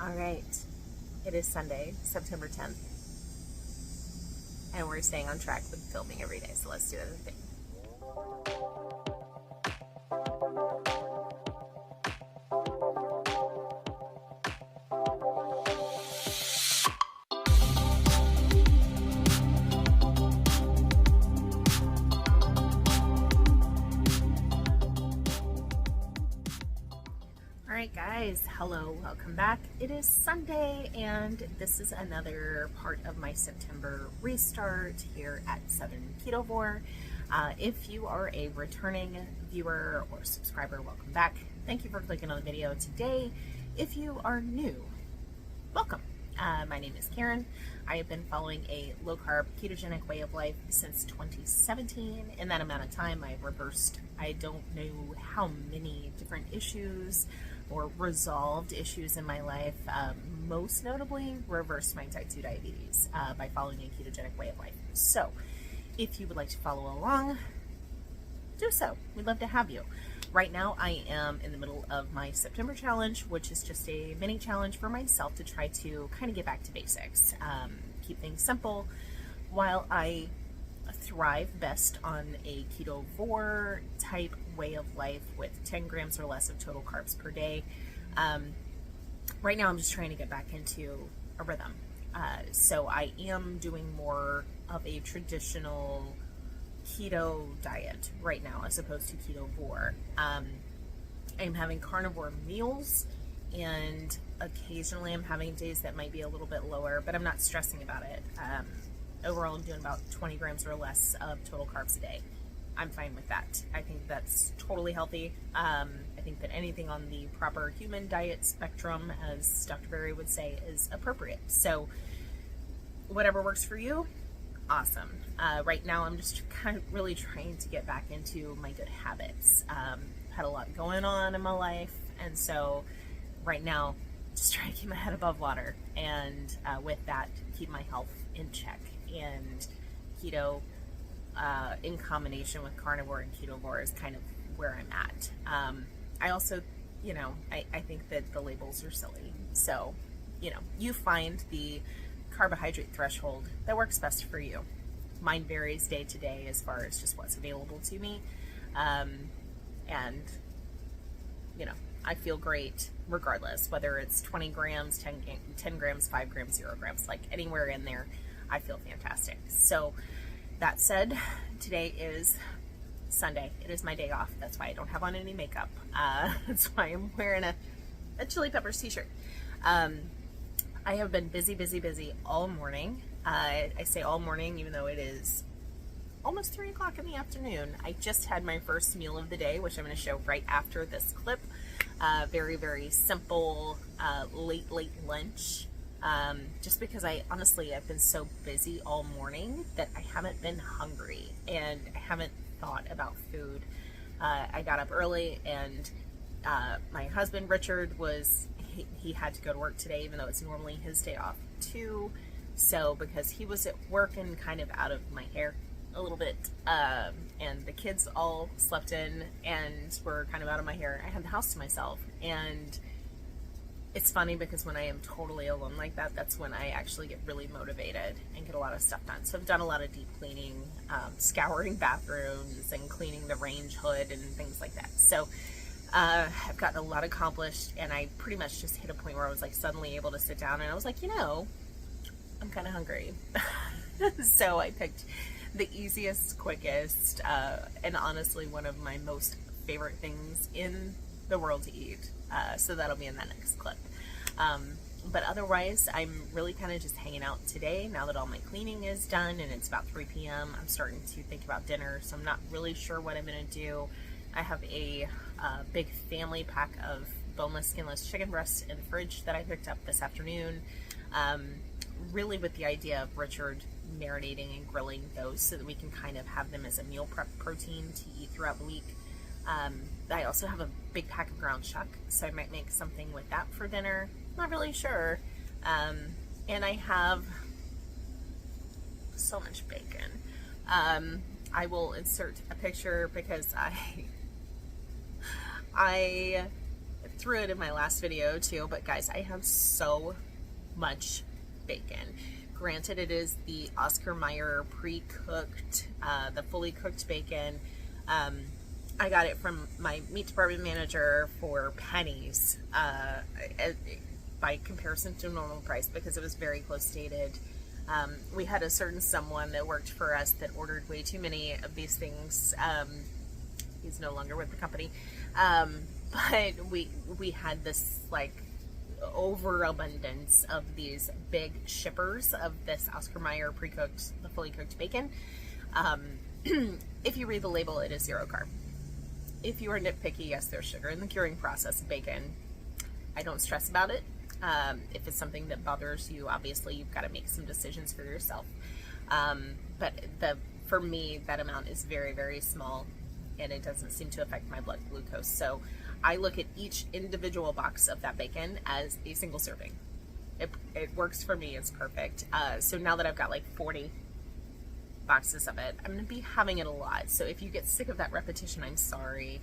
All right, it is Sunday, September 10th, and we're staying on track with filming every day, so let's do the thing. Alright guys, hello, welcome back. It is Sunday and this is another part of my September restart here at Southern Ketovore. If you are a returning viewer or subscriber, welcome back. Thank you for clicking on the video today. If you are new, welcome. My name is Karen. I have been following a low-carb ketogenic way of life since 2017. In that amount of time, I've reversed, I don't know how many different issues or resolved issues in my life, most notably reversed my type 2 diabetes by following a ketogenic way of life. So if you would like to follow along, do so. We'd love to have you. Right now I am in the middle of my September challenge, which is just a mini challenge for myself to try to kind of get back to basics, keep things simple while I thrive best on a Ketovore type way of life with 10 grams or less of total carbs per day. Right now I'm just trying to get back into a rhythm. So I am doing more of a traditional keto diet right now as opposed to Ketovore. I'm having carnivore meals and occasionally I'm having days that might be a little bit lower, but I'm not stressing about it. Overall, I'm doing about 20 grams or less of total carbs a day. I'm fine with that. I think that's totally healthy. I think that anything on the proper human diet spectrum, as Dr. Berry would say, is appropriate. So whatever works for you, awesome. Right now, I'm just kind of really trying to get back into my good habits. Had a lot going on in my life, and so right now, just trying to keep my head above water, and with that, keep my health in check. And keto, in combination with carnivore and Ketovore, is kind of where I'm at. I also, I think that the labels are silly. So, you find the carbohydrate threshold that works best for you. Mine varies day to day as far as just what's available to me. And, I feel great regardless, whether it's 20 grams, 10 grams, 5 grams, 0 grams, like anywhere in there, I feel fantastic. So that said, today is Sunday. It is my day off. That's why I don't have on any makeup. That's why I'm wearing a Chili Peppers t-shirt. I have been busy all morning. I say all morning, even though it is almost 3 o'clock in the afternoon. I just had my first meal of the day, which I'm going to show right after this clip. Very, very simple, late lunch. Just because I've been so busy all morning that I haven't been hungry and I haven't thought about food. I got up early and my husband Richard he had to go to work today, even though it's normally his day off too. So because he was at work and kind of out of my hair a little bit, and the kids all slept in and were kind of out of my hair, I had the house to myself. And it's funny because when I am totally alone like that, that's when I actually get really motivated and get a lot of stuff done. So I've done a lot of deep cleaning, scouring bathrooms and cleaning the range hood and things like that. So I've gotten a lot accomplished, and I pretty much just hit a point where I was like suddenly able to sit down and I was like, I'm kind of hungry. So I picked the easiest, quickest, and honestly one of my most favorite things in the world to eat. So that'll be in that next clip. But otherwise, I'm really kind of just hanging out today now that all my cleaning is done and it's about 3 p.m. I'm starting to think about dinner, so I'm not really sure what I'm going to do. I have a big family pack of boneless, skinless chicken breasts in the fridge that I picked up this afternoon, really with the idea of Richard marinating and grilling those so that we can kind of have them as a meal prep protein to eat throughout the week. I also have a big pack of ground chuck, so I might make something with that for dinner. Not really sure. And I have so much bacon. I will insert a picture because I through it in my last video too, but guys, I have so much bacon. Granted, it is the Oscar Mayer pre-cooked, the fully cooked bacon. I got it from my meat department manager for pennies by comparison to normal price, because it was very close dated. We had a certain someone that worked for us that ordered way too many of these things. He's no longer with the company. But we had this like overabundance of these big shippers of this Oscar Mayer pre-cooked, the fully cooked bacon. If you read the label, it is 0 carb. If you are nitpicky, yes, there's sugar in the curing process of bacon. I don't stress about it. If it's something that bothers you, obviously you've got to make some decisions for yourself. But for me, that amount is very, very small, and it doesn't seem to affect my blood glucose. So I look at each individual box of that bacon as a single serving. It works for me. It's perfect. So now that I've got like 40 boxes of it, I'm going to be having it a lot. So if you get sick of that repetition, I'm sorry.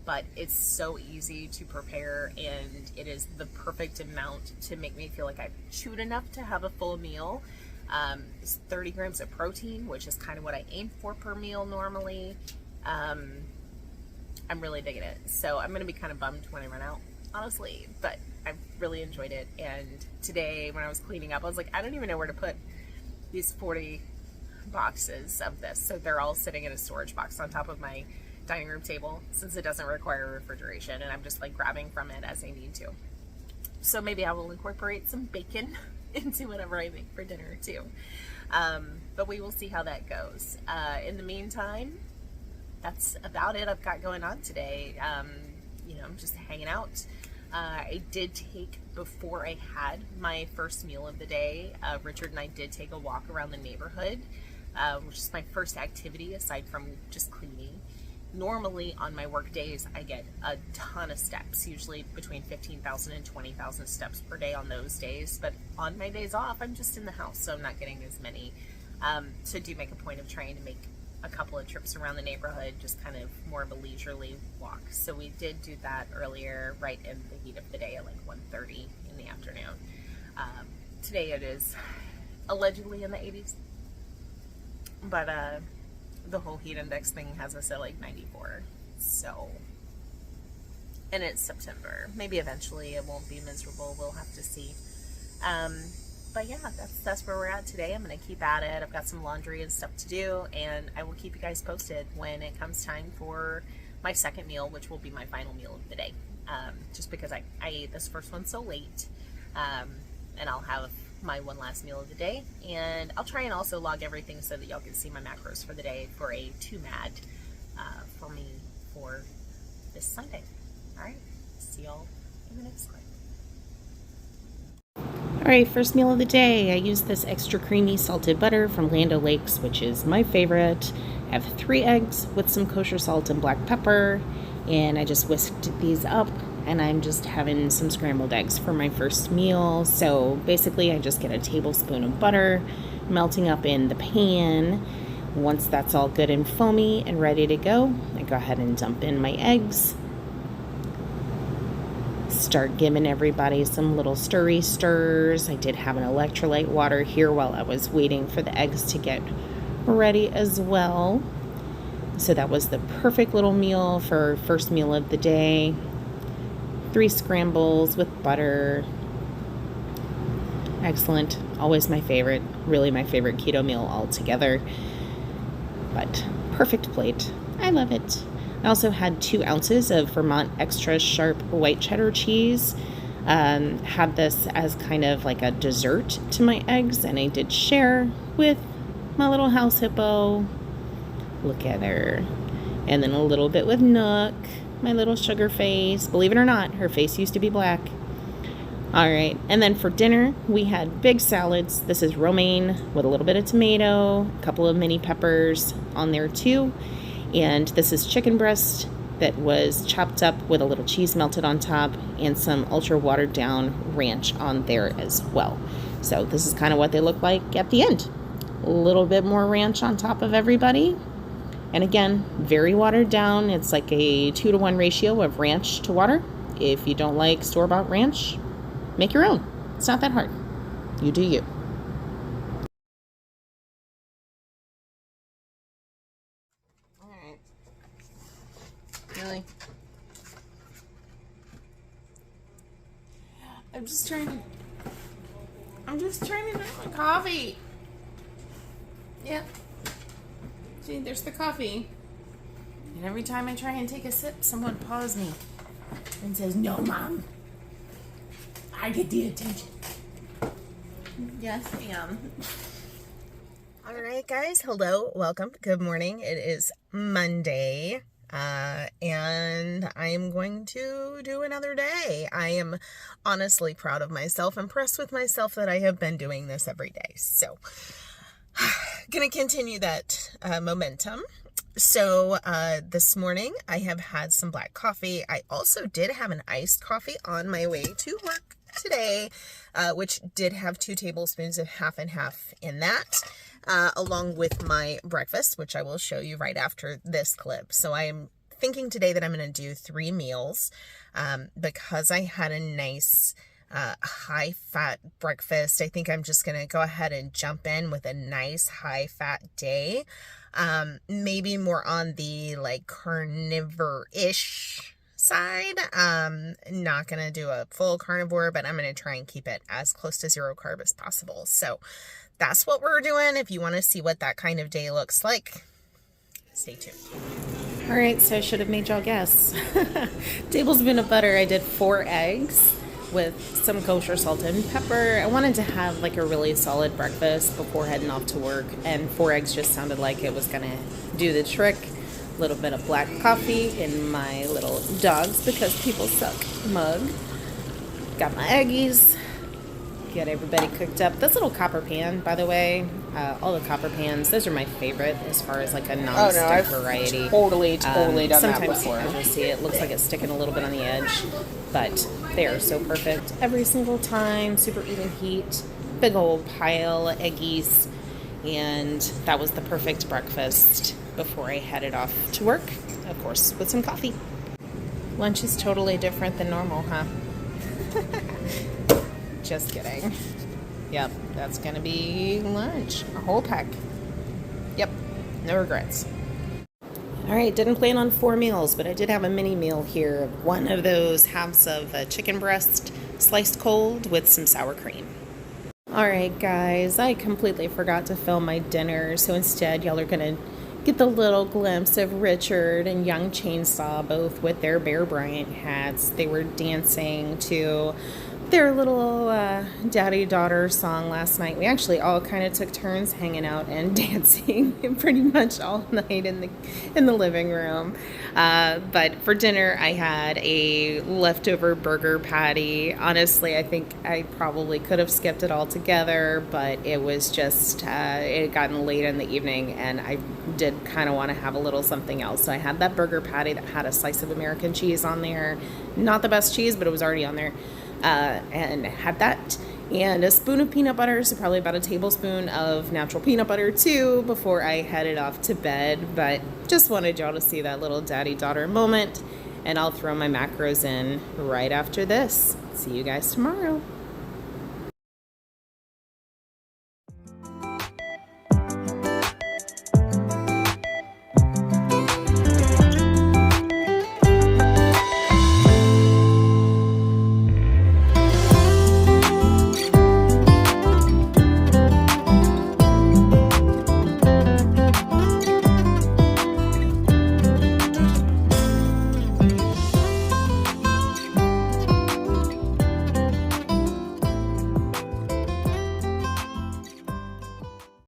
But it's so easy to prepare, and it is the perfect amount to make me feel like I've chewed enough to have a full meal. It's 30 grams of protein, which is kind of what I aim for per meal normally. I'm really digging it. So I'm going to be kind of bummed when I run out, honestly, but I've really enjoyed it. And today when I was cleaning up, I was like, I don't even know where to put these 40 boxes of this. So they're all sitting in a storage box on top of my dining room table, since it doesn't require refrigeration, and I'm just like grabbing from it as I need to. So maybe I will incorporate some bacon into whatever I make for dinner too. But we will see how that goes. In the meantime, that's about it I've got going on today. You know, I'm just hanging out. I did take, before I had my first meal of the day, Richard and I did take a walk around the neighborhood, which is my first activity aside from just cleaning. Normally on my work days, I get a ton of steps, usually between 15,000 and 20,000 steps per day on those days. But on my days off, I'm just in the house, so I'm not getting as many. So I do make a point of trying to make a couple of trips around the neighborhood, just kind of more of a leisurely walk. So we did do that earlier, right in the heat of the day at like 1:30 in the afternoon. Today it is allegedly in the 80s, but the whole heat index thing has us at like 94. So, and it's September. Maybe eventually it won't be miserable. We'll have to see. But yeah, that's where we're at today. I'm going to keep at it. I've got some laundry and stuff to do, and I will keep you guys posted when it comes time for my second meal, which will be my final meal of the day. Just because I ate this first one so late, and I'll have my one last meal of the day, and I'll try and also log everything so that y'all can see my macros for the day for a 2MAD for me for this Sunday. All right, see y'all in the next clip. All right, first meal of the day. I use this extra creamy salted butter from Land O'Lakes, which is my favorite. I have 3 eggs with some kosher salt and black pepper, and I just whisked these up, and I'm just having some scrambled eggs for my first meal. So basically I just get a tablespoon of butter melting up in the pan. Once that's all good and foamy and ready to go, I go ahead and dump in my eggs. Start giving everybody some little stirry stirs. I did have an electrolyte water here while I was waiting for the eggs to get ready as well. So that was the perfect little meal for first meal of the day. 3 scrambles with butter. Excellent. Always my favorite. Really my favorite keto meal altogether. But perfect plate. I love it. I also had 2 ounces of Vermont extra sharp white cheddar cheese. Had this as kind of like a dessert to my eggs, and I did share with my little house hippo. Look at her. And then a little bit with Nook, my little sugar face. Believe it or not, her face used to be black. All right, and then for dinner, we had big salads. This is romaine with a little bit of tomato, a couple of mini peppers on there too. And this is chicken breast that was chopped up with a little cheese melted on top and some ultra watered down ranch on there as well. So this is kind of what they look like at the end. A little bit more ranch on top of everybody. And again, very watered down. It's like a 2-to-1 ratio of ranch to water. If you don't like store-bought ranch, make your own. It's not that hard. You do you. All right. Really? I'm just trying to drink my coffee. Yeah. See, there's the coffee. And every time I try and take a sip, someone paws me and says, "No, Mom. I get the attention." Yes, ma'am. All right, guys. Hello. Welcome. Good morning. It is Monday. And I am going to do another day. I am honestly proud of myself, impressed with myself that I have been doing this every day. So, gonna continue that momentum. So, this morning I have had some black coffee. I also did have an iced coffee on my way to work today, which did have 2 tablespoons of half and half in that. Along with my breakfast, which I will show you right after this clip. So I am thinking today that I'm going to do 3 meals because I had a nice high-fat breakfast. I think I'm just going to go ahead and jump in with a nice high-fat day. Maybe more on the like carnivore-ish side. Not going to do a full carnivore, but I'm going to try and keep it as close to 0 carb as possible. So that's what we're doing. If you want to see what that kind of day looks like, stay tuned. All right, so I should have made y'all guess. Tablespoon of butter. I did 4 eggs with some kosher salt and pepper. I wanted to have like a really solid breakfast before heading off to work, and 4 eggs just sounded like it was gonna do the trick. A little bit of black coffee in my little dogs because people suck mug. Got my eggies. Get everybody cooked up. This little copper pan, by the way, all the copper pans, those are my favorite as far as like a non-stick variety. Totally done that sometimes before. As you'll see, it looks like it's sticking a little bit on the edge, but they are so perfect every single time. Super even heat, big old pile of eggies, and that was the perfect breakfast before I headed off to work, of course, with some coffee. Lunch is totally different than normal, huh? Just kidding. Yep, that's gonna be lunch. A whole pack. Yep, no regrets. All right, didn't plan on 4 meals, but I did have a mini meal here. One of those halves of chicken breast sliced cold with some sour cream. All right, guys, I completely forgot to film my dinner, so instead y'all are gonna get the little glimpse of Richard and Young Chainsaw, both with their Bear Bryant hats. They were dancing to their little daddy-daughter song last night. We actually all kind of took turns hanging out and dancing pretty much all night in the living room. But for dinner, I had a leftover burger patty. Honestly, I think I probably could have skipped it altogether, but it was just, it had gotten late in the evening, and I did kind of want to have a little something else. So I had that burger patty that had a slice of American cheese on there. Not the best cheese, but it was already on there. And had that, and a spoon of peanut butter, so probably about a tablespoon of natural peanut butter too, before I headed off to bed. But just wanted y'all to see that little daddy-daughter moment, and I'll throw my macros in right after this. See you guys tomorrow.